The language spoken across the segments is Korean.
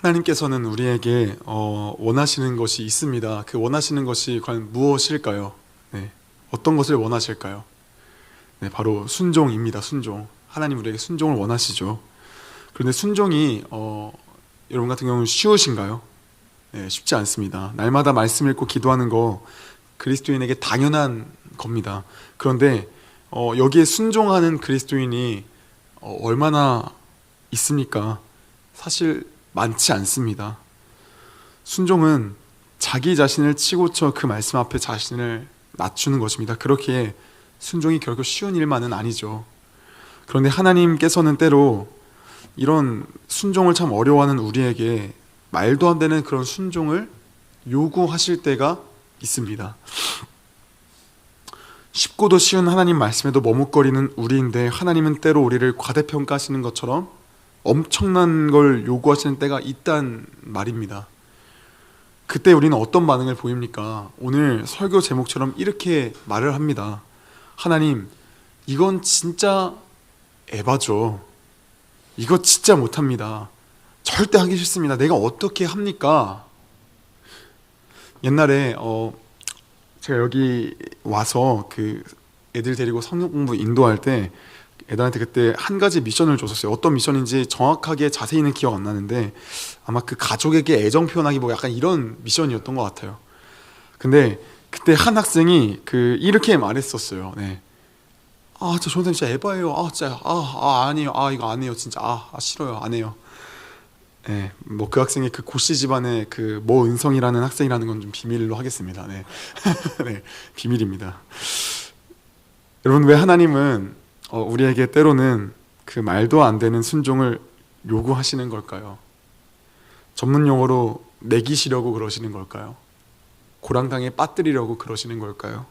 하나님께서는 우리에게 원하시는 것이 있습니다. 그 원하시는 것이 과연 무엇일까요? 네, 어떤 것을 원하실까요? 네, 바로 순종입니다. 순종. 하나님 우리에게 순종을 원하시죠. 그런데 순종이 여러분 같은 경우는 쉬우신가요? 네, 쉽지 않습니다. 날마다 말씀 읽고 기도하는 거 그리스도인에게 당연한 겁니다. 그런데 여기에 순종하는 그리스도인이 얼마나 있습니까? 사실 많지 않습니다. 순종은 자기 자신을 치고쳐 그 말씀 앞에 자신을 낮추는 것입니다. 그렇게 순종이 결코 쉬운 일만은 아니죠. 그런데 하나님께서는 때로 이런 순종을 참 어려워하는 우리에게 말도 안 되는 그런 순종을 요구하실 때가 있습니다. 쉽고도 쉬운 하나님 말씀에도 머뭇거리는 우리인데 하나님은 때로 우리를 과대평가하시는 것처럼 엄청난 걸 요구하시는 때가 있단 말입니다. 그때 우리는 어떤 반응을 보입니까? 오늘 설교 제목처럼 이렇게 말을 합니다. 하나님, 이건 진짜 에바죠. 이거 진짜 못합니다. 절대 하기 싫습니다. 내가 어떻게 합니까? 옛날에 제가 여기 와서 그 애들 데리고 성경 공부 인도할 때 애들한테 그때 한 가지 미션을 줬었어요. 어떤 미션인지 정확하게 자세히는 기억 안 나는데 아마 그 가족에게 애정 표현하기 뭐 약간 이런 미션이었던 것 같아요. 근데 그때 한 학생이 이렇게 말했었어요. 네. 저 선생님 진짜 에바예요. 진짜 아니에요. 이거 안 해요. 진짜 싫어요. 안 해요. 네, 뭐 그 학생의 그 고씨 집안의 그 모 은성이라는 학생이라는 건 좀 비밀로 하겠습니다. 네, 네, 비밀입니다. 여러분, 왜 하나님은 우리에게 때로는 그 말도 안 되는 순종을 요구하시는 걸까요? 전문 용어로 매기시려고 그러시는 걸까요? 고랑당에 빠뜨리려고 그러시는 걸까요?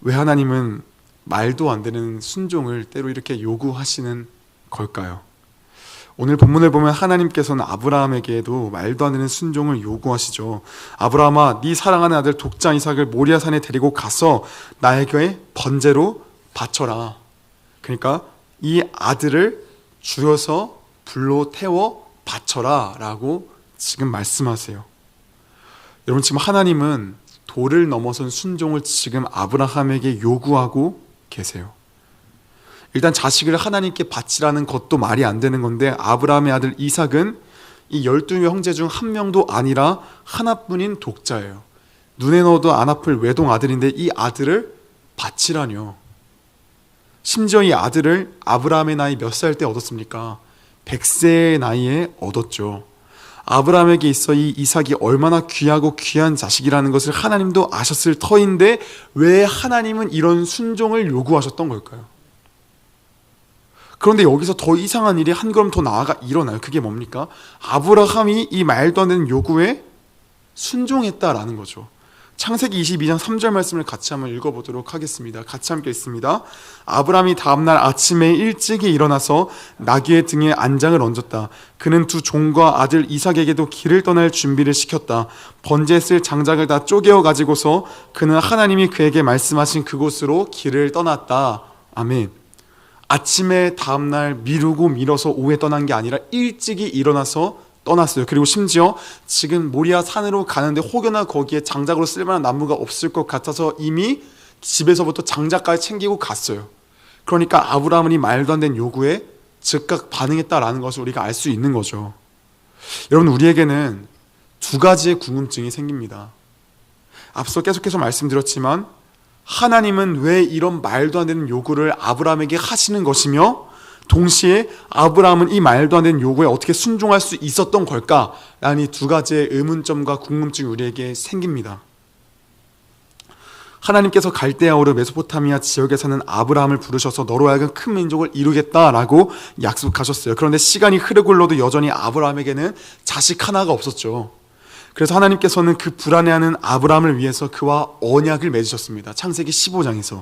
왜 하나님은 말도 안 되는 순종을 때로 이렇게 요구하시는 걸까요? 오늘 본문을 보면 하나님께서는 아브라함에게도 말도 안 되는 순종을 요구하시죠. 아브라함아, 네 사랑하는 아들 독자 이삭을 모리아 산에 데리고 가서 나에게 번제로 바쳐라. 그러니까 이 아들을 죽여서 불로 태워 바쳐라 라고 지금 말씀하세요. 여러분, 지금 하나님은 도를 넘어선 순종을 지금 아브라함에게 요구하고 계세요. 일단 자식을 하나님께 바치라는 것도 말이 안 되는 건데 아브라함의 아들 이삭은 이 12명 형제 중 한 명도 아니라 하나뿐인 독자예요. 눈에 넣어도 안 아플 외동 아들인데 이 아들을 바치라뇨. 심지어 이 아들을 아브라함의 나이 몇 살 때 얻었습니까? 100세의 나이에 얻었죠. 아브라함에게 있어 이 이삭이 얼마나 귀하고 귀한 자식이라는 것을 하나님도 아셨을 터인데 왜 하나님은 이런 순종을 요구하셨던 걸까요? 그런데 여기서 더 이상한 일이 한 걸음 더 나아가 일어나요. 그게 뭡니까? 아브라함이 이 말도 안 되는 요구에 순종했다라는 거죠. 창세기 22장 3절 말씀을 같이 한번 읽어보도록 하겠습니다. 같이 함께 읽습니다. 아브라함이 다음날 아침에 일찍이 일어나서 나귀의 등에 안장을 얹었다. 그는 두 종과 아들 이삭에게도 길을 떠날 준비를 시켰다. 번제에 쓸 장작을 다 쪼개어 가지고서 그는 하나님이 그에게 말씀하신 그곳으로 길을 떠났다. 아멘. 아침에 다음날 미루고 미뤄서 오후에 떠난 게 아니라 일찍이 일어나서 떠났어요. 그리고 심지어 지금 모리아 산으로 가는데 혹여나 거기에 장작으로 쓸만한 나무가 없을 것 같아서 이미 집에서부터 장작까지 챙기고 갔어요. 그러니까 아브라함은 이 말도 안 되는 요구에 즉각 반응했다라는 것을 우리가 알 수 있는 거죠. 여러분, 우리에게는 두 가지의 궁금증이 생깁니다. 앞서 계속해서 말씀드렸지만 하나님은 왜 이런 말도 안 되는 요구를 아브라함에게 하시는 것이며 동시에 아브라함은 이 말도 안 되는 요구에 어떻게 순종할 수 있었던 걸까? 라는 이 두 가지의 의문점과 궁금증이 우리에게 생깁니다. 하나님께서 갈대아 우르 메소포타미아 지역에 사는 아브라함을 부르셔서 너로 하여금 큰 민족을 이루겠다라고 약속하셨어요. 그런데 시간이 흐르고 흘러도 여전히 아브라함에게는 자식 하나가 없었죠. 그래서 하나님께서는 그 불안해하는 아브라함을 위해서 그와 언약을 맺으셨습니다. 창세기 15장에서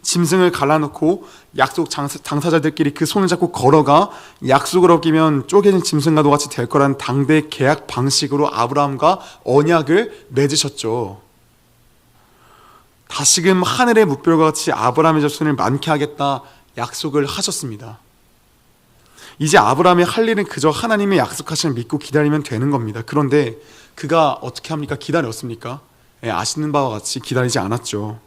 짐승을 갈라놓고 약속 당사자들끼리 그 손을 잡고 걸어가 약속을 어기면 쪼개진 짐승과도 같이 될 거라는 당대 계약 방식으로 아브라함과 언약을 맺으셨죠. 다시금 하늘의 묵별과 같이 아브라함의 자손을 많게 하겠다 약속을 하셨습니다. 이제 아브라함이 할 일은 그저 하나님의 약속하심을 믿고 기다리면 되는 겁니다. 그런데 그가 어떻게 합니까? 기다렸습니까? 아시는 바와 같이 기다리지 않았죠.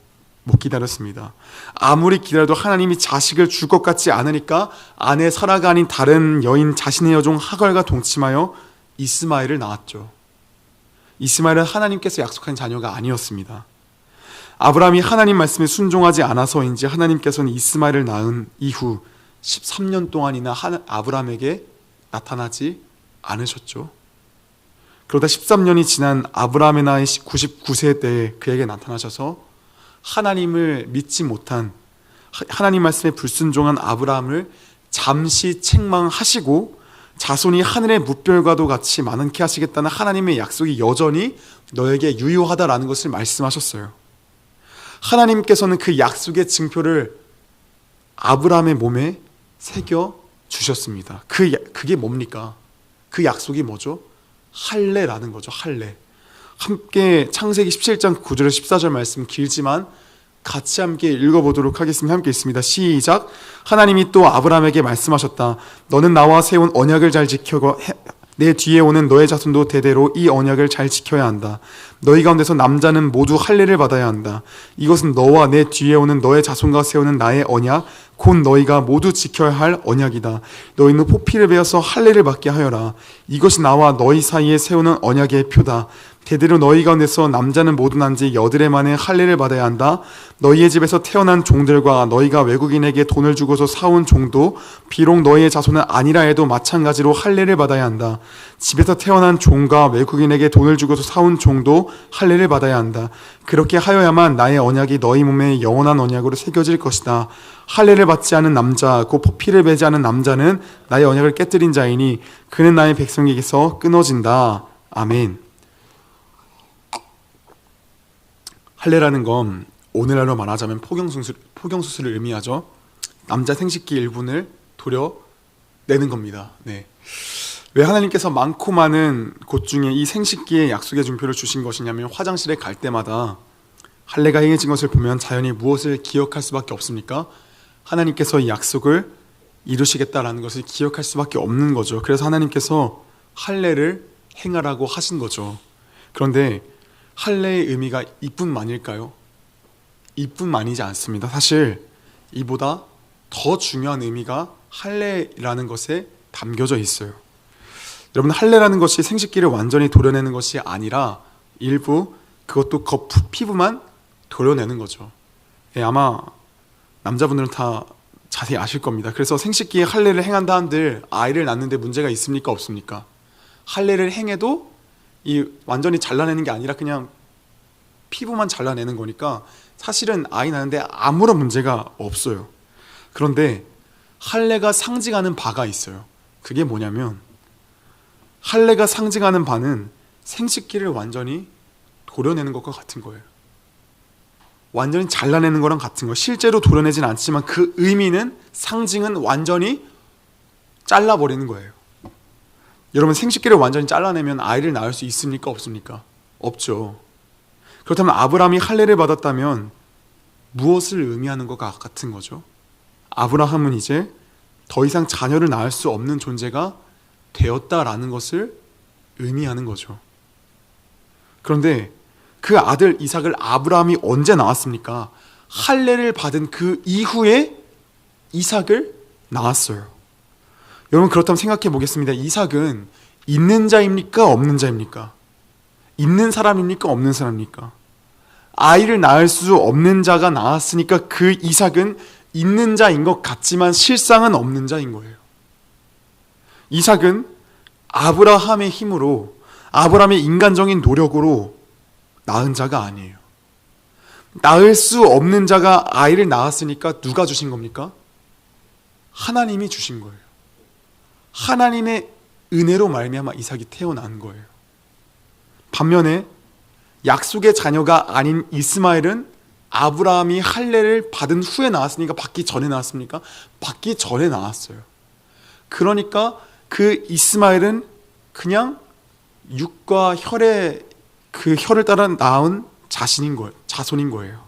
못 기다렸습니다. 아무리 기다려도 하나님이 자식을 줄 것 같지 않으니까 아내 사라가 아닌 다른 여인 자신의 여종 하갈과 동침하여 이스마엘을 낳았죠. 이스마엘은 하나님께서 약속한 자녀가 아니었습니다. 아브라함이 하나님 말씀에 순종하지 않아서인지 하나님께서는 이스마엘을 낳은 이후 13년 동안이나 아브라함에게 나타나지 않으셨죠. 그러다 13년이 지난 아브라함의 나이 99세 때에 그에게 나타나셔서 하나님을 믿지 못한, 하나님 말씀에 불순종한 아브라함을 잠시 책망하시고 자손이 하늘의 무별과도 같이 많게 하시겠다는 하나님의 약속이 여전히 너에게 유효하다라는 것을 말씀하셨어요. 하나님께서는 그 약속의 증표를 아브라함의 몸에 새겨 주셨습니다. 그게 뭡니까? 그 약속이 뭐죠? 할례라는 거죠. 할례. 함께 창세기 17장 9절 14절 말씀 길지만 같이 함께 읽어보도록 하겠습니다. 함께 있습니다. 시작. 하나님이 또 아브라함에게 말씀하셨다. 너는 나와 세운 언약을 잘 지켜고 내 뒤에 오는 너의 자손도 대대로 이 언약을 잘 지켜야 한다. 너희 가운데서 남자는 모두 할례를 받아야 한다. 이것은 너와 내 뒤에 오는 너의 자손과 세우는 나의 언약, 곧 너희가 모두 지켜야 할 언약이다. 너희는 포피를 베어서 할례를 받게 하여라. 이것이 나와 너희 사이에 세우는 언약의 표다. 대대로 너희 가운데서 남자는 모두 난지 8해 만에 할례를 받아야 한다. 너희의 집에서 태어난 종들과 너희가 외국인에게 돈을 주고서 사온 종도 비록 너희의 자손은 아니라 해도 마찬가지로 할례를 받아야 한다. 집에서 태어난 종과 외국인에게 돈을 주고서 사온 종도 할례를 받아야 한다. 그렇게 하여야만 나의 언약이 너희 몸에 영원한 언약으로 새겨질 것이다. 할례를 받지 않은 남자, 곧 포피를 베지 않은 남자는 나의 언약을 깨뜨린 자이니 그는 나의 백성에게서 끊어진다. 아멘. 할례라는 건 오늘날로 말하자면 포경수술을 의미하죠. 남자 생식기 일부를 도려내는 겁니다. 네. 왜 하나님께서 많고 많은 곳 중에 이 생식기의 약속의 증표를 주신 것이냐면 화장실에 갈 때마다 할례가 행해진 것을 보면 자연히 무엇을 기억할 수밖에 없습니까? 하나님께서 이 약속을 이루시겠다라는 것을 기억할 수밖에 없는 거죠. 그래서 하나님께서 할례를 행하라고 하신 거죠. 그런데 할례의 의미가 이뿐만일까요? 이뿐만이지 않습니다. 사실 이보다 더 중요한 의미가 할례라는 것에 담겨져 있어요. 여러분, 할례라는 것이 생식기를 완전히 도려내는 것이 아니라 일부, 그것도 피부만 도려내는 거죠. 아마 남자분들은 다 자세히 아실 겁니다. 그래서 생식기에 할례를 행한다 한들 아이를 낳는데 문제가 있습니까? 없습니까? 할례를 행해도 이 완전히 잘라내는 게 아니라 그냥 피부만 잘라내는 거니까 사실은 아이 낳는데 아무런 문제가 없어요. 그런데 할례가 상징하는 바가 있어요. 그게 뭐냐면 할례가 상징하는 바는 생식기를 완전히 도려내는 것과 같은 거예요. 완전히 잘라내는 거랑 같은 거예요. 실제로 도려내진 않지만 그 의미는, 상징은 완전히 잘라버리는 거예요. 여러분, 생식기를 완전히 잘라내면 아이를 낳을 수 있습니까? 없습니까? 없죠. 그렇다면 아브라함이 할례를 받았다면 무엇을 의미하는 것과 같은 거죠? 아브라함은 이제 더 이상 자녀를 낳을 수 없는 존재가 되었다라는 것을 의미하는 거죠. 그런데 그 아들 이삭을 아브라함이 언제 낳았습니까? 할례를 받은 그 이후에 이삭을 낳았어요. 여러분, 그렇다면 생각해 보겠습니다. 이삭은 있는 자입니까? 없는 자입니까? 있는 사람입니까? 없는 사람입니까? 아이를 낳을 수 없는 자가 낳았으니까 그 이삭은 있는 자인 것 같지만 실상은 없는 자인 거예요. 이삭은 아브라함의 힘으로, 아브라함의 인간적인 노력으로 낳은 자가 아니에요. 낳을 수 없는 자가 아이를 낳았으니까 누가 주신 겁니까? 하나님이 주신 거예요. 하나님의 은혜로 말미암아 이삭이 태어난 거예요. 반면에 약속의 자녀가 아닌 이스마엘은 아브라함이 할례를 받은 후에 낳았으니까 받기 전에 낳았습니까? 받기 전에 낳았어요. 그러니까 그 이스마엘은 그냥 육과 혈의 그 혈을 따라 낳은 자손인 거예요.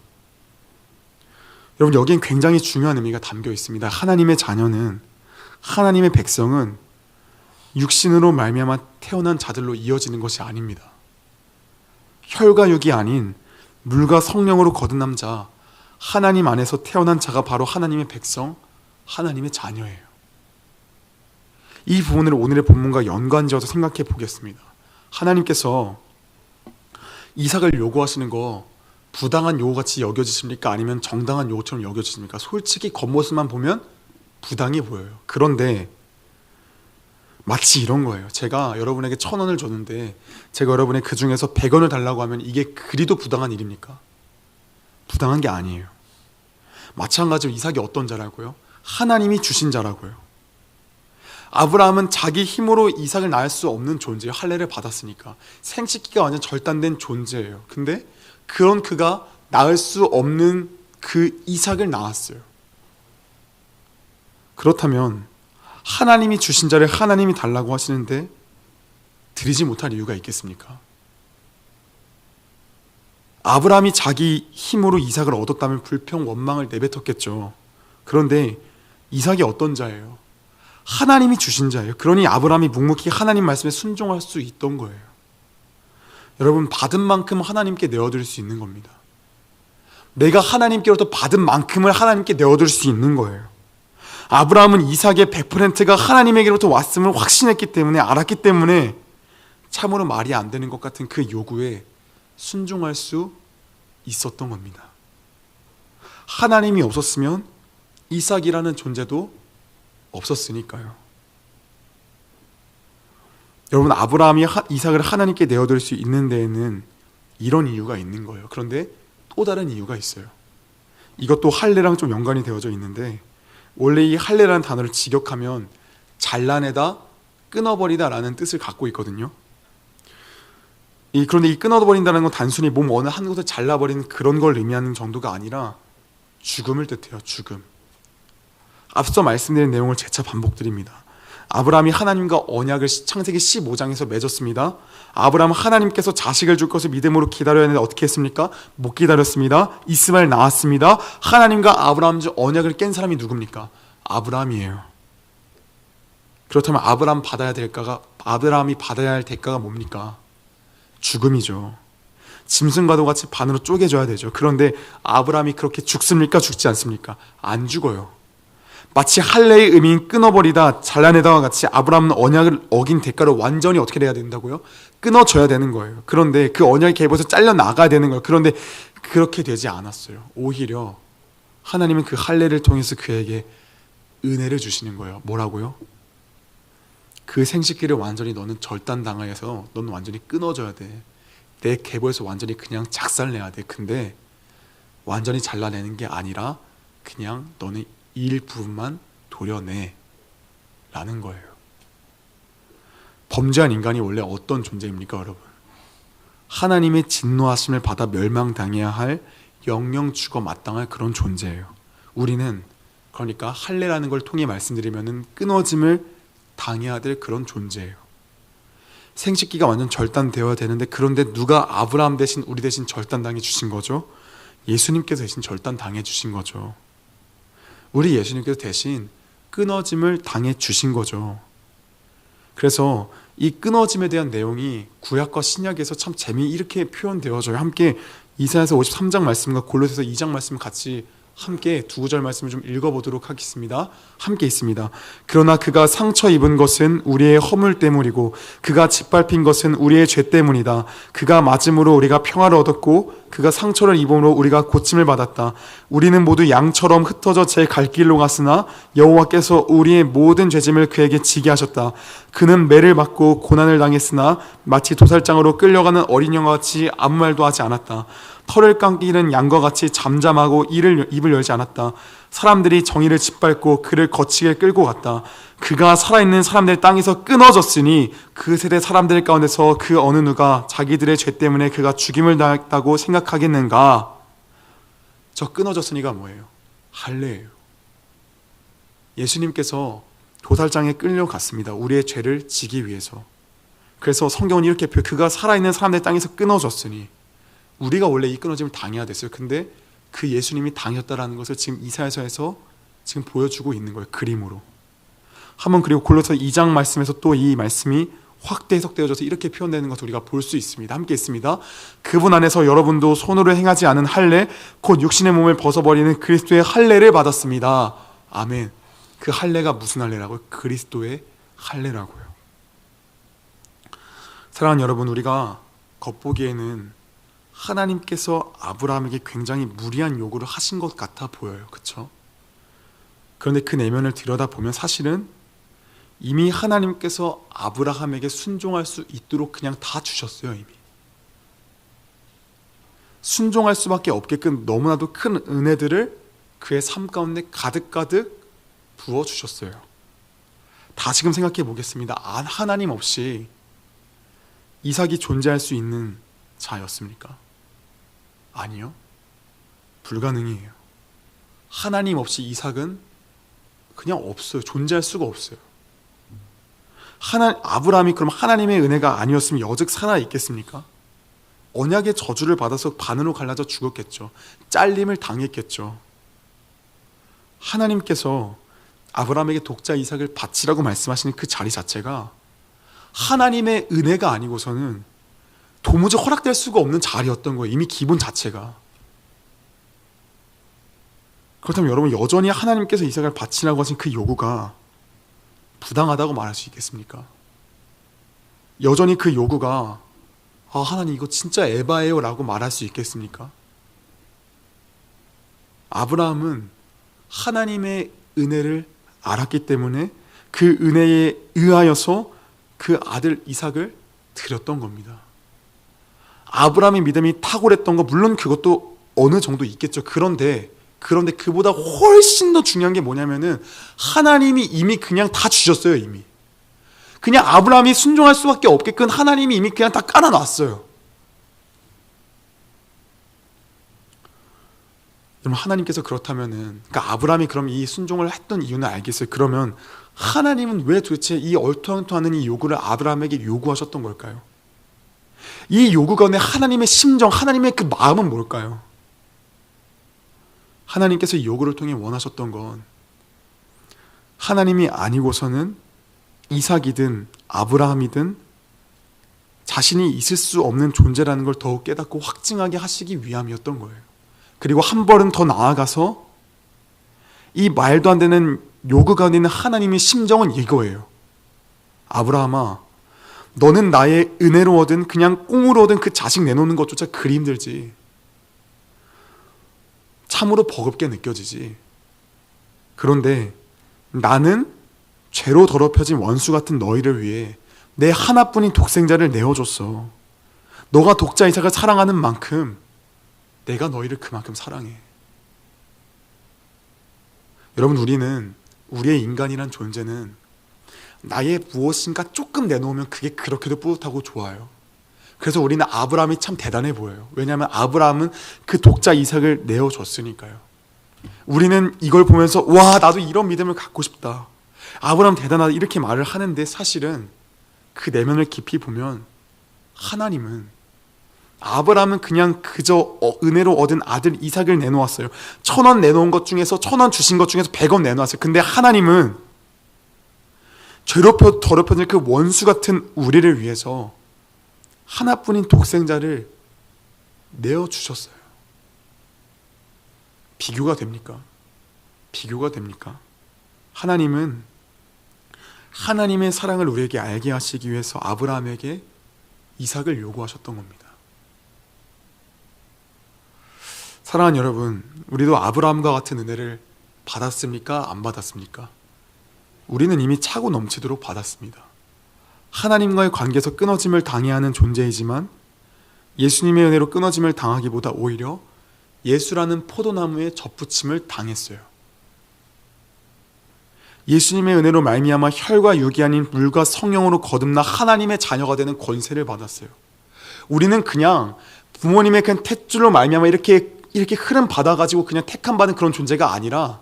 여러분, 여기엔 굉장히 중요한 의미가 담겨 있습니다. 하나님의 자녀는 하나님의 백성은 육신으로 말미암아 태어난 자들로 이어지는 것이 아닙니다. 혈과 육이 아닌 물과 성령으로 거듭난 자, 하나님 안에서 태어난 자가 바로 하나님의 백성, 하나님의 자녀예요. 이 부분을 오늘의 본문과 연관지어서 생각해 보겠습니다. 하나님께서 이삭을 요구하시는 거 부당한 요구같이 여겨지십니까? 아니면 정당한 요구처럼 여겨지십니까? 솔직히 겉모습만 보면 부당해 보여요. 그런데 마치 이런 거예요. 제가 여러분에게 1,000원을 줬는데 제가 여러분의 그 중에서 100원을 달라고 하면 이게 그리도 부당한 일입니까? 부당한 게 아니에요. 마찬가지로 이삭이 어떤 자라고요? 하나님이 주신 자라고요. 아브라함은 자기 힘으로 이삭을 낳을 수 없는 존재예요. 할례를 받았으니까. 생식기가 완전 절단된 존재예요. 근데 그런 그가 낳을 수 없는 그 이삭을 낳았어요. 그렇다면 하나님이 주신 자를 하나님이 달라고 하시는데 드리지 못할 이유가 있겠습니까? 아브라함이 자기 힘으로 이삭을 얻었다면 불평 원망을 내뱉었겠죠. 그런데 이삭이 어떤 자예요? 하나님이 주신 자예요. 그러니 아브라함이 묵묵히 하나님 말씀에 순종할 수 있던 거예요. 여러분, 받은 만큼 하나님께 내어드릴 수 있는 겁니다. 내가 하나님께로부터 받은 만큼을 하나님께 내어드릴 수 있는 거예요. 아브라함은 이삭의 100%가 하나님에게로부터 왔음을 확신했기 때문에, 알았기 때문에 참으로 말이 안 되는 것 같은 그 요구에 순종할 수 있었던 겁니다. 하나님이 없었으면 이삭이라는 존재도 없었으니까요. 여러분, 아브라함이 이삭을 하나님께 내어드릴 수 있는 데에는 이런 이유가 있는 거예요. 그런데 또 다른 이유가 있어요. 이것도 할례랑 좀 연관이 되어져 있는데, 원래 이 할례라는 단어를 직역하면 잘라내다, 끊어버리다 라는 뜻을 갖고 있거든요. 그런데 이 끊어버린다는 건 단순히 몸 어느 한 곳을 잘라버리는 그런 걸 의미하는 정도가 아니라 죽음을 뜻해요. 죽음. 앞서 말씀드린 내용을 재차 반복드립니다. 아브라함이 하나님과 언약을 창세기 15장에서 맺었습니다. 아브라함은 하나님께서 자식을 줄 것을 믿음으로 기다려야 하는데 어떻게 했습니까? 못 기다렸습니다. 이스마엘 낳았습니다. 하나님과 아브라함 중 언약을 깬 사람이 누굽니까? 아브라함이에요. 그렇다면 아브라함이 받아야 할 대가가 뭡니까? 죽음이죠. 짐승과도 같이 반으로 쪼개져야 되죠. 그런데 아브라함이 그렇게 죽습니까? 죽지 않습니까? 안 죽어요. 마치 할례의 의미인 끊어버리다, 잘라내다와 같이 아브라함은 언약을 어긴 대가로 완전히 어떻게 돼야 된다고요? 끊어져야 되는 거예요. 그런데 그 언약의 갭에서 잘려나가야 되는 거예요. 그런데 그렇게 되지 않았어요. 오히려 하나님은 그 할례를 통해서 그에게 은혜를 주시는 거예요. 뭐라고요? 그 생식기를 완전히 너는 절단당해서 너는 완전히 끊어져야 돼. 내 갭에서 완전히 그냥 작살내야 돼. 근데 완전히 잘라내는 게 아니라 그냥 너는 일부분만 도려내 라는 거예요. 범죄한 인간이 원래 어떤 존재입니까, 여러분? 하나님의 진노하심을 받아 멸망당해야 할, 영영 죽어 마땅할 그런 존재예요. 우리는 그러니까 할례라는 걸 통해 말씀드리면은 끊어짐을 당해야 될 그런 존재예요. 생식기가 완전 절단되어야 되는데, 그런데 누가 아브라함 대신 우리 대신 절단당해 주신 거죠? 예수님께서 대신 절단당해 주신 거죠. 우리 예수님께서 대신 끊어짐을 당해 주신 거죠. 그래서 이 끊어짐에 대한 내용이 구약과 신약에서 참 이렇게 표현되어져요. 함께 이사야서 53장 말씀과 골로새서 2장 말씀 같이 함께 두 구절 말씀을 좀 읽어보도록 하겠습니다. 함께 있습니다. 그러나 그가 상처 입은 것은 우리의 허물 때문이고 그가 짓밟힌 것은 우리의 죄 때문이다. 그가 맞음으로 우리가 평화를 얻었고 그가 상처를 입음으로 우리가 고침을 받았다. 우리는 모두 양처럼 흩어져 제 갈 길로 갔으나 여호와께서 우리의 모든 죄짐을 그에게 지게 하셨다. 그는 매를 맞고 고난을 당했으나 마치 도살장으로 끌려가는 어린 양과 같이 아무 말도 하지 않았다. 털을 감기는 양과 같이 잠잠하고 입을 열지 않았다. 사람들이 정의를 짓밟고 그를 거치게 끌고 갔다. 그가 살아있는 사람들 땅에서 끊어졌으니 그 세대 사람들 가운데서 그 어느 누가 자기들의 죄 때문에 그가 죽임을 당했다고 생각하겠는가? 저 끊어졌으니가 뭐예요? 할례예요. 예수님께서 도살장에 끌려갔습니다. 우리의 죄를 지기 위해서. 그래서 성경은 이렇게 표현해요. 그가 살아있는 사람들 땅에서 끊어졌으니, 우리가 원래 이 끊어짐을 당해야 됐어요. 근데 그 예수님이 당했다라는 것을 지금 이사야서에서 지금 보여주고 있는 거예요. 그림으로. 한번 그리고 골로새 2장 말씀에서 또 이 말씀이 확대 해석되어져서 이렇게 표현되는 것을 우리가 볼 수 있습니다. 함께 있습니다. 그분 안에서 여러분도 손으로 행하지 않은 할례 곧 육신의 몸을 벗어버리는 그리스도의 할례를 받았습니다. 아멘. 그 할례가 무슨 할례라고요? 그리스도의 할례라고요. 사랑하는 여러분, 우리가 겉보기에는 하나님께서 아브라함에게 굉장히 무리한 요구를 하신 것 같아 보여요. 그렇죠? 그런데 그 내면을 들여다보면 사실은 이미 하나님께서 아브라함에게 순종할 수 있도록 그냥 다 주셨어요. 이미 순종할 수밖에 없게끔 너무나도 큰 은혜들을 그의 삶 가운데 가득가득 부어주셨어요. 다시금 생각해 보겠습니다. 하나님 없이 이삭이 존재할 수 있는 자였습니까? 아니요. 불가능이에요. 하나님 없이 이삭은 그냥 없어요. 존재할 수가 없어요. 아브라함이 그럼 하나님의 은혜가 아니었으면 여즉 살아 있겠습니까? 언약의 저주를 받아서 반으로 갈라져 죽었겠죠. 잘림을 당했겠죠. 하나님께서 아브라함에게 독자 이삭을 바치라고 말씀하시는 그 자리 자체가 하나님의 은혜가 아니고서는 도무지 허락될 수가 없는 자리였던 거예요. 이미 기본 자체가. 그렇다면 여러분, 여전히 하나님께서 이삭을 바치라고 하신 그 요구가 부당하다고 말할 수 있겠습니까? 여전히 그 요구가 하나님 이거 진짜 에바예요 라고 말할 수 있겠습니까? 아브라함은 하나님의 은혜를 알았기 때문에 그 은혜에 의하여서 그 아들 이삭을 드렸던 겁니다. 아브라함의 믿음이 탁월했던 거 물론 그것도 어느 정도 있겠죠. 그런데 그보다 훨씬 더 중요한 게 뭐냐면은 하나님이 이미 그냥 다 주셨어요. 이미 그냥 아브라함이 순종할 수밖에 없게끔 하나님이 이미 그냥 다 깔아놨어요. 여러분, 하나님께서 그렇다면은, 그러니까 아브라함이 그럼 이 순종을 했던 이유는 알겠어요. 그러면 하나님은 왜 도대체 이 얼토당토하는 이 요구를 아브라함에게 요구하셨던 걸까요? 이 요구 가운데 하나님의 심정, 하나님의 그 마음은 뭘까요? 하나님께서 이 요구를 통해 원하셨던 건 하나님이 아니고서는 이삭이든 아브라함이든 자신이 있을 수 없는 존재라는 걸 더욱 깨닫고 확증하게 하시기 위함이었던 거예요. 그리고 한 걸음 더 나아가서 이 말도 안 되는 요구 가운데 있는 하나님의 심정은 이거예요. 아브라함아, 너는 나의 은혜로 얻은, 그냥 꽁으로 얻은 그 자식 내놓는 것조차 그리 힘들지. 참으로 버겁게 느껴지지. 그런데 나는 죄로 더럽혀진 원수 같은 너희를 위해 내 하나뿐인 독생자를 내어줬어. 너가 독자 이삭을 사랑하는 만큼 내가 너희를 그만큼 사랑해. 여러분, 우리의 인간이란 존재는 나의 무엇인가 조금 내놓으면 그게 그렇게도 뿌듯하고 좋아요. 그래서 우리는 아브라함이 참 대단해 보여요. 왜냐하면 아브라함은 그 독자 이삭을 내어줬으니까요. 우리는 이걸 보면서 와, 나도 이런 믿음을 갖고 싶다, 아브라함 대단하다, 이렇게 말을 하는데 사실은 그 내면을 깊이 보면 아브라함은 그냥 그저 은혜로 얻은 아들 이삭을 내놓았어요. 1,000원 내놓은 것 중에서 1,000원 주신 것 중에서 100원 내놓았어요. 근데 하나님은 더럽혀진 그 원수 같은 우리를 위해서 하나뿐인 독생자를 내어주셨어요. 비교가 됩니까? 비교가 됩니까? 하나님은 하나님의 사랑을 우리에게 알게 하시기 위해서 아브라함에게 이삭을 요구하셨던 겁니다. 사랑하는 여러분, 우리도 아브라함과 같은 은혜를 받았습니까? 안 받았습니까? 우리는 이미 차고 넘치도록 받았습니다. 하나님과의 관계에서 끊어짐을 당해야 하는 존재이지만 예수님의 은혜로 끊어짐을 당하기보다 오히려 예수라는 포도나무에 접붙임을 당했어요. 예수님의 은혜로 말미암아 혈과 육이 아닌 물과 성령으로 거듭나 하나님의 자녀가 되는 권세를 받았어요. 우리는 그냥 부모님의 그냥 탯줄로 말미암아 이렇게 흐름 받아가지고 그냥 택함 받은 그런 존재가 아니라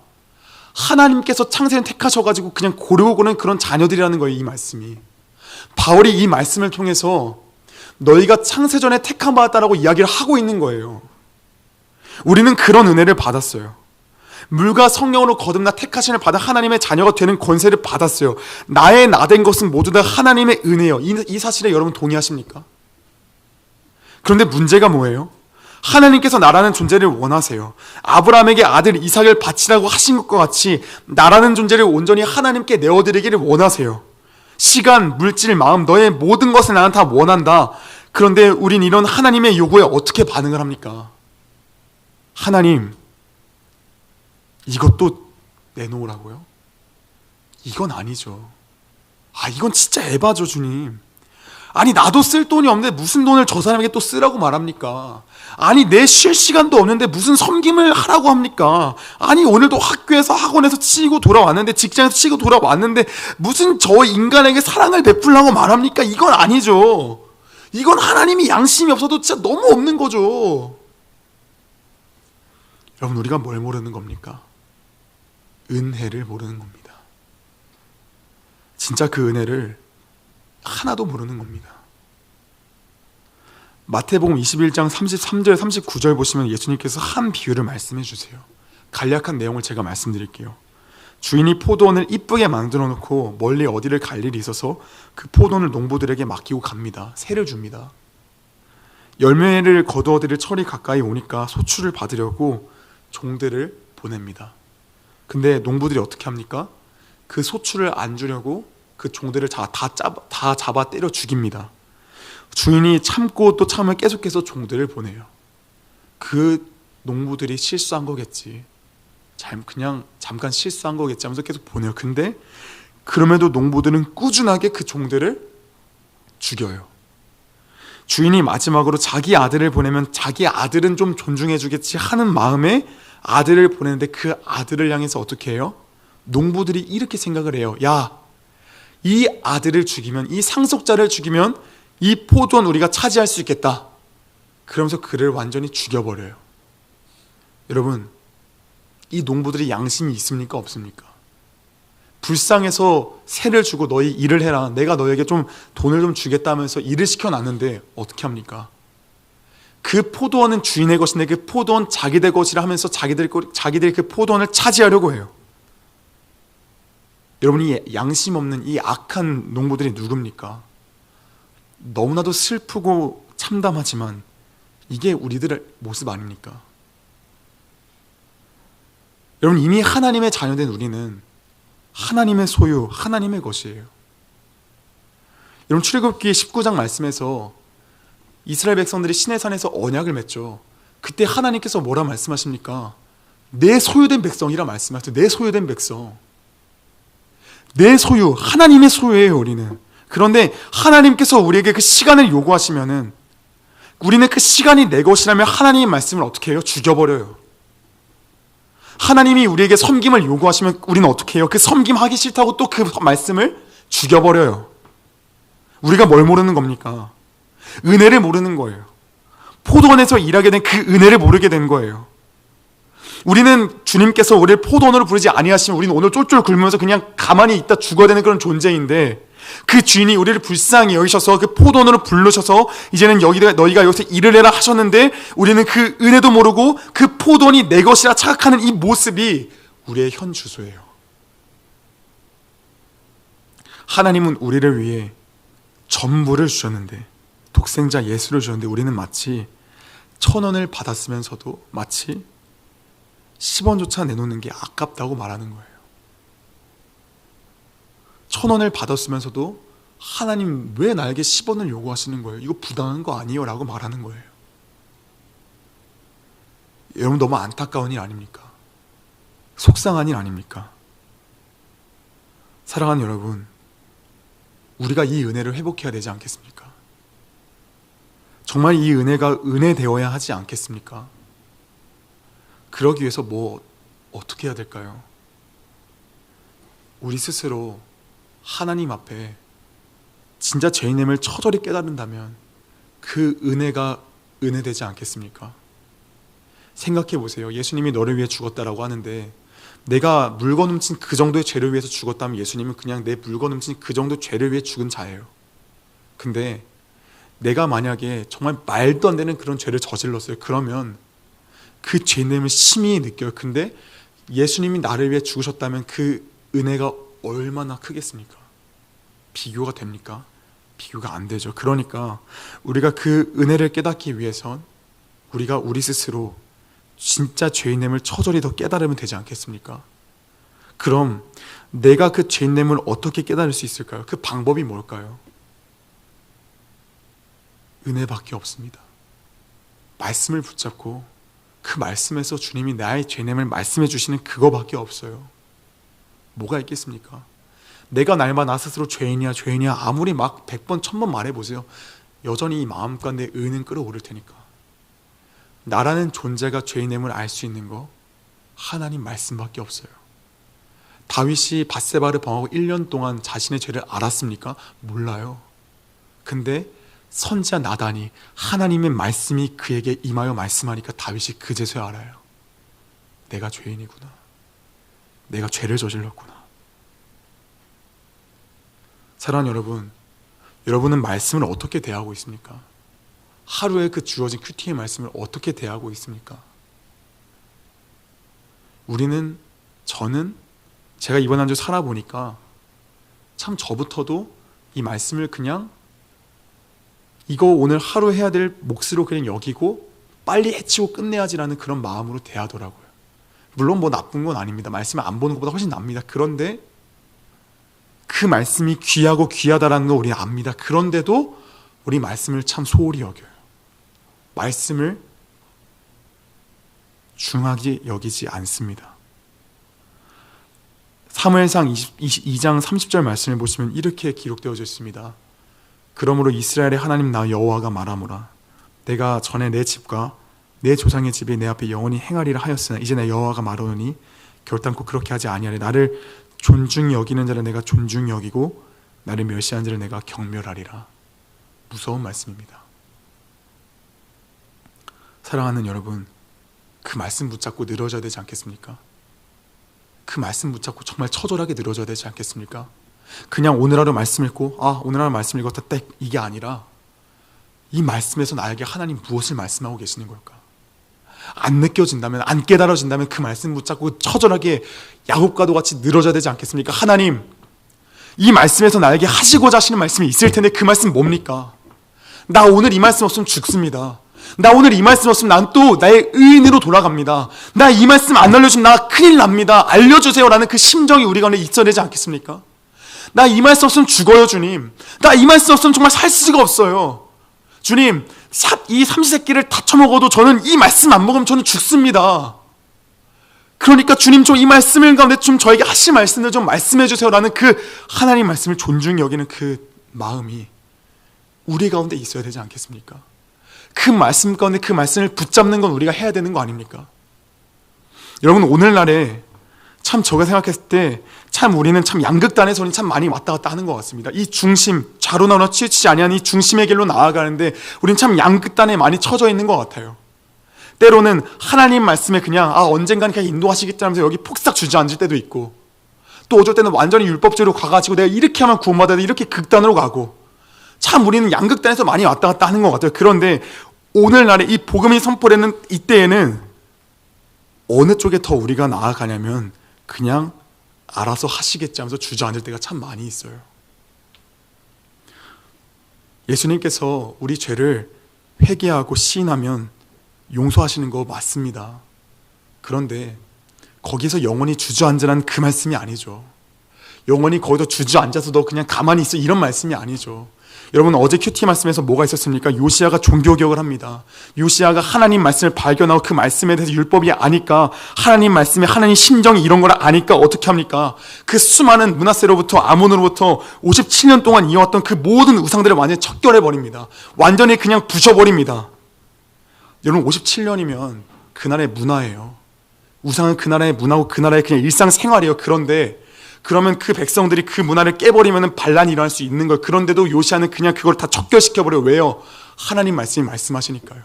하나님께서 창세를 택하셔가지고 그냥 고르고 고른 그런 자녀들이라는 거예요. 이 말씀이, 바울이 이 말씀을 통해서 너희가 창세전에 택함 받았다라고 이야기를 하고 있는 거예요. 우리는 그런 은혜를 받았어요. 물과 성령으로 거듭나 택하심을 받아 하나님의 자녀가 되는 권세를 받았어요. 나의 나된 것은 모두 다 하나님의 은혜예요. 이 사실에 여러분 동의하십니까? 그런데 문제가 뭐예요? 하나님께서 나라는 존재를 원하세요. 아브라함에게 아들 이삭을 바치라고 하신 것과 같이 나라는 존재를 온전히 하나님께 내어드리기를 원하세요. 시간, 물질, 마음, 너의 모든 것을 나는 다 원한다. 그런데 우린 이런 하나님의 요구에 어떻게 반응을 합니까? 하나님, 이것도 내놓으라고요? 이건 아니죠. 이건 진짜 에바죠, 주님. 아니, 나도 쓸 돈이 없는데 무슨 돈을 저 사람에게 또 쓰라고 말합니까? 아니, 내 쉴 시간도 없는데 무슨 섬김을 하라고 합니까? 아니, 오늘도 학교에서 학원에서 치고 돌아왔는데, 직장에서 치고 돌아왔는데 무슨 저 인간에게 사랑을 베풀라고 말합니까? 이건 아니죠. 이건 하나님이 양심이 없어도 진짜 너무 없는 거죠. 여러분, 우리가 뭘 모르는 겁니까? 은혜를 모르는 겁니다. 진짜 그 은혜를 하나도 모르는 겁니다. 마태복음 21장 33절 39절 보시면 예수님께서 한 비유를 말씀해 주세요. 간략한 내용을 제가 말씀드릴게요. 주인이 포도원을 이쁘게 만들어 놓고 멀리 어디를 갈 일이 있어서 그 포도원을 농부들에게 맡기고 갑니다. 세를 줍니다. 열매를 거두어들일 철이 가까이 오니까 소출을 받으려고 종들을 보냅니다. 근데 농부들이 어떻게 합니까? 그 소출을 안 주려고 그 종들을 다 잡아 때려 죽입니다. 주인이 참고 또 참을 계속해서 종들을 보내요. 그 농부들이 실수한 거겠지, 그냥 잠깐 실수한 거겠지 하면서 계속 보내요. 근데 그럼에도 농부들은 꾸준하게 그 종들을 죽여요. 주인이 마지막으로 자기 아들을 보내면 자기 아들은 좀 존중해 주겠지 하는 마음에 아들을 보내는데, 그 아들을 향해서 어떻게 해요? 농부들이 이렇게 생각을 해요. 야, 이 아들을 죽이면, 이 상속자를 죽이면 이 포도원 우리가 차지할 수 있겠다. 그러면서 그를 완전히 죽여버려요. 여러분, 이 농부들이 양심이 있습니까? 없습니까? 불쌍해서 세를 주고 너희 일을 해라, 내가 너에게 좀 돈을 좀 주겠다면서 일을 시켜놨는데 어떻게 합니까? 그 포도원은 주인의 것인데 그 포도원 자기들 것이라 하면서 자기들이 그 포도원을 차지하려고 해요. 여러분, 이 양심 없는 이 악한 농부들이 누굽니까? 너무나도 슬프고 참담하지만 이게 우리들의 모습 아닙니까? 여러분, 이미 하나님의 자녀된 우리는 하나님의 소유, 하나님의 것이에요. 여러분, 출애굽기 19장 말씀에서 이스라엘 백성들이 시내산에서 언약을 맺죠. 그때 하나님께서 뭐라 말씀하십니까? 내 소유된 백성이라 말씀하세요. 내 소유된 백성. 내 소유, 하나님의 소유예요, 우리는. 그런데 하나님께서 우리에게 그 시간을 요구하시면은 우리는 그 시간이 내 것이라면 하나님의 말씀을 어떻게 해요? 죽여버려요. 하나님이 우리에게 섬김을 요구하시면 우리는 어떻게 해요? 그 섬김하기 싫다고 또 그 말씀을 죽여버려요. 우리가 뭘 모르는 겁니까? 은혜를 모르는 거예요. 포도원에서 일하게 된 그 은혜를 모르게 된 거예요. 우리는 주님께서 우리를 포도원으로 부르지 아니하시면 우리는 오늘 쫄쫄 굶으면서 그냥 가만히 있다 죽어야 되는 그런 존재인데, 그 주인이 우리를 불쌍히 여기셔서 그 포도원으로 부르셔서 이제는 너희가 여기서 일을 해라 하셨는데, 우리는 그 은혜도 모르고 그 포도원이 내 것이라 착각하는 이 모습이 우리의 현 주소예요. 하나님은 우리를 위해 전부를 주셨는데, 독생자 예수를 주셨는데, 우리는 마치 1,000원을 받았으면서도 마치 10원조차 내놓는 게 아깝다고 말하는 거예요. 1,000원을 받았으면서도 하나님 왜 나에게 10원을 요구하시는 거예요? 이거 부당한 거 아니에요? 라고 말하는 거예요. 여러분, 너무 안타까운 일 아닙니까? 속상한 일 아닙니까? 사랑하는 여러분, 우리가 이 은혜를 회복해야 되지 않겠습니까? 정말 이 은혜가 은혜되어야 하지 않겠습니까? 그러기 위해서 어떻게 해야 될까요? 우리 스스로 하나님 앞에 진짜 죄인임을 처절히 깨달은다면 그 은혜가 은혜되지 않겠습니까? 생각해 보세요. 예수님이 너를 위해 죽었다라고 하는데, 내가 물건 훔친 그 정도의 죄를 위해서 죽었다면 예수님은 그냥 내 물건 훔친 그 정도 죄를 위해 죽은 자예요. 근데 내가 만약에 정말 말도 안 되는 그런 죄를 저질렀어요. 그러면 그 죄됨을 심히 느껴요. 근데 예수님이 나를 위해 죽으셨다면 그 은혜가 얼마나 크겠습니까? 비교가 됩니까? 비교가 안 되죠. 그러니까 우리가 그 은혜를 깨닫기 위해선 우리가 우리 스스로 진짜 죄인됨을 처절히 더 깨달으면 되지 않겠습니까? 그럼 내가 그 죄인됨을 어떻게 깨달을 수 있을까요? 그 방법이 뭘까요? 은혜밖에 없습니다. 말씀을 붙잡고 그 말씀에서 주님이 나의 죄됨을 말씀해 주시는 그거밖에 없어요. 뭐가 있겠습니까? 내가 날마 나 스스로 죄인이야 아무리 막 100번 1000번 말해보세요. 여전히 이 마음 가운데 의는 끌어오를 테니까. 나라는 존재가 죄인됨을 알 수 있는 거 하나님 말씀밖에 없어요. 다윗이 밧세바를 범하고 1년 동안 자신의 죄를 알았습니까? 몰라요. 근데 선지자 나단이 하나님의 말씀이 그에게 임하여 말씀하니까 다윗이 그제서야 알아요. 내가 죄인이구나. 내가 죄를 저질렀구나. 사랑하는 여러분, 여러분은 말씀을 어떻게 대하고 있습니까? 하루에 그 주어진 큐티의 말씀을 어떻게 대하고 있습니까? 저는 제가 이번 한 주 살아보니까 참 저부터도 이 말씀을 그냥 이거 오늘 하루 해야 될 몫으로 그냥 여기고 빨리 해치고 끝내야지라는 그런 마음으로 대하더라고요. 물론 뭐 나쁜 건 아닙니다. 말씀을 안 보는 것보다 훨씬 납니다. 그런데 그 말씀이 귀하고 귀하다라는 거 우리는 압니다. 그런데도 우리 말씀을 참 소홀히 여겨요. 말씀을 중하게 여기지 않습니다. 사무엘상 22장 30절 말씀을 보시면 이렇게 기록되어져 있습니다. 그러므로 이스라엘의 하나님 나 여호와가 말하노라. 내가 전에 내 집과 내 조상의 집이 내 앞에 영원히 행하리라 하였으나 이제 내 여호와가 말하노니 결단코 그렇게 하지 아니하리. 나를 존중히 여기는 자를 내가 존중히 여기고 나를 멸시하는 자를 내가 경멸하리라. 무서운 말씀입니다. 사랑하는 여러분, 그 말씀 붙잡고 늘어져야 되지 않겠습니까? 그 말씀 붙잡고 정말 처절하게 늘어져야 되지 않겠습니까? 그냥 오늘 하루 말씀 읽고 오늘 하루 말씀 읽었다 땡 이게 아니라 이 말씀에서 나에게 하나님 무엇을 말씀하고 계시는 걸까? 안 느껴진다면, 안 깨달아진다면 그 말씀 붙잡고 처절하게 야곱과도 같이 늘어져야 되지 않겠습니까? 하나님, 이 말씀에서 나에게 하시고자 하시는 말씀이 있을 텐데 그 말씀 뭡니까? 나 오늘 이 말씀 없으면 죽습니다. 나 오늘 이 말씀 없으면 난 또 나의 의인으로 돌아갑니다. 나 이 말씀 안 알려주면 나 큰일 납니다. 알려주세요 라는 그 심정이 우리 가운데 있어야 되지 않겠습니까? 나 이 말씀 없으면 죽어요 주님. 나 이 말씀 없으면 정말 살 수가 없어요. 주님, 이 삼시세끼를 다 처먹어도 저는 이 말씀 안 먹으면 저는 죽습니다. 그러니까 주님 좀 이 말씀을 가운데 좀 저에게 하신 말씀을 좀 말씀해 주세요 라는 그 하나님 말씀을 존중히 여기는 그 마음이 우리 가운데 있어야 되지 않겠습니까? 그 말씀 가운데 그 말씀을 붙잡는 건 우리가 해야 되는 거 아닙니까? 여러분, 오늘날에 참 제가 생각했을 때 참 우리는 참 양극단에서는 참 많이 왔다 갔다 하는 것 같습니다. 이 중심, 좌로 나로 치우치지 아니하는 이 중심의 길로 나아가는데 우리는 참 양극단에 많이 처져 있는 것 같아요. 때로는 하나님 말씀에 그냥 언젠가는 그냥 인도하시겠지 하면서 여기 폭삭 주저앉을 때도 있고, 또 어쩔 때는 완전히 율법주의로 가가지고 내가 이렇게 하면 구원받아야 돼 이렇게 극단으로 가고, 참 우리는 양극단에서 많이 왔다 갔다 하는 것 같아요. 그런데 오늘날에 이 복음이 선포되는 이때에는 어느 쪽에 더 우리가 나아가냐면 그냥 알아서 하시겠지 하면서 주저앉을 때가 참 많이 있어요. 예수님께서 우리 죄를 회개하고 시인하면 용서하시는 거 맞습니다. 그런데 거기서 영원히 주저앉으라는 그 말씀이 아니죠. 영원히 거기서 주저앉아서 너 그냥 가만히 있어 이런 말씀이 아니죠. 여러분, 어제 큐티 말씀에서 뭐가 있었습니까? 요시야가 종교개혁을 합니다. 요시야가 하나님 말씀을 발견하고 그 말씀에 대해서 율법이 아니까, 하나님 말씀에 하나님 심정이 이런 걸 아니까 어떻게 합니까? 그 수많은 므낫세로부터 아몬으로부터 57년 동안 이어왔던 그 모든 우상들을 완전히 척결해버립니다. 완전히 그냥 부셔버립니다. 여러분, 57년이면 그 나라의 문화예요. 우상은 그 나라의 문화고 그 나라의 그냥 일상생활이에요. 그런데 그러면 그 백성들이 그 문화를 깨버리면 반란이 일어날 수 있는 거예요. 그런데도 요시아는 그냥 그걸 다 척결시켜버려요. 왜요? 하나님 말씀이 말씀하시니까요.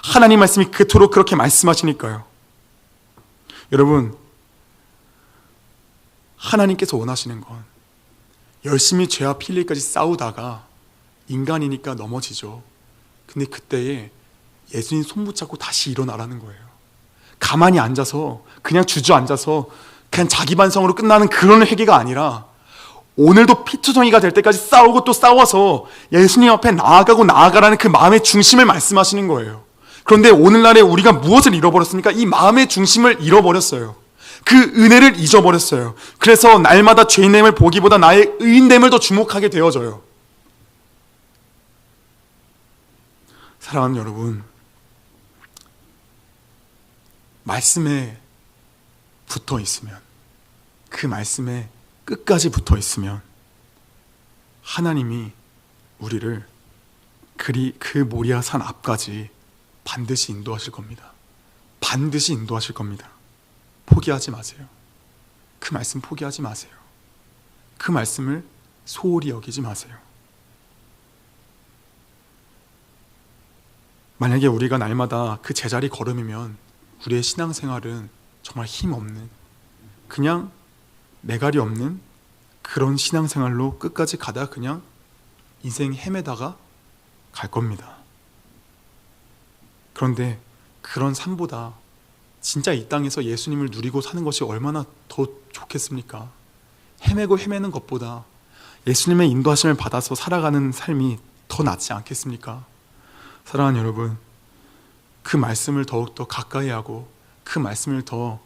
하나님 말씀이 그토록 그렇게 말씀하시니까요. 여러분, 하나님께서 원하시는 건 열심히 죄와 필리까지 싸우다가 인간이니까 넘어지죠. 근데 그때에 예수님 손 붙잡고 다시 일어나라는 거예요. 가만히 앉아서 그냥 주저앉아서 그냥 자기 반성으로 끝나는 그런 회개가 아니라 오늘도 피투성이가 될 때까지 싸우고 또 싸워서 예수님 앞에 나아가고 나아가라는 그 마음의 중심을 말씀하시는 거예요. 그런데 오늘날에 우리가 무엇을 잃어버렸습니까? 이 마음의 중심을 잃어버렸어요. 그 은혜를 잊어버렸어요. 그래서 날마다 죄인됨을 보기보다 나의 의인됨을 더 주목하게 되어져요. 사랑하는 여러분, 말씀에 붙어 있으면, 그 말씀에 끝까지 붙어 있으면 하나님이 우리를 그 모리아 산 앞까지 반드시 인도하실 겁니다. 반드시 인도하실 겁니다. 포기하지 마세요. 그 말씀 포기하지 마세요. 그 말씀을 소홀히 여기지 마세요. 만약에 우리가 날마다 그 제자리 걸음이면 우리의 신앙생활은 정말 힘없는, 그냥 매갈이 없는 그런 신앙생활로 끝까지 가다 그냥 인생 헤매다가 갈 겁니다. 그런데 그런 삶보다 진짜 이 땅에서 예수님을 누리고 사는 것이 얼마나 더 좋겠습니까? 헤매고 헤매는 것보다 예수님의 인도하심을 받아서 살아가는 삶이 더 낫지 않겠습니까? 사랑하는 여러분, 그 말씀을 더욱더 가까이 하고 그 말씀을 더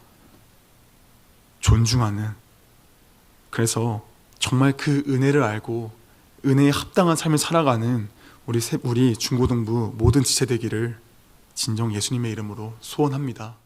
존중하는, 그래서 정말 그 은혜를 알고 은혜에 합당한 삶을 살아가는 우리 중고등부 모든 지체되기를 진정 예수님의 이름으로 소원합니다.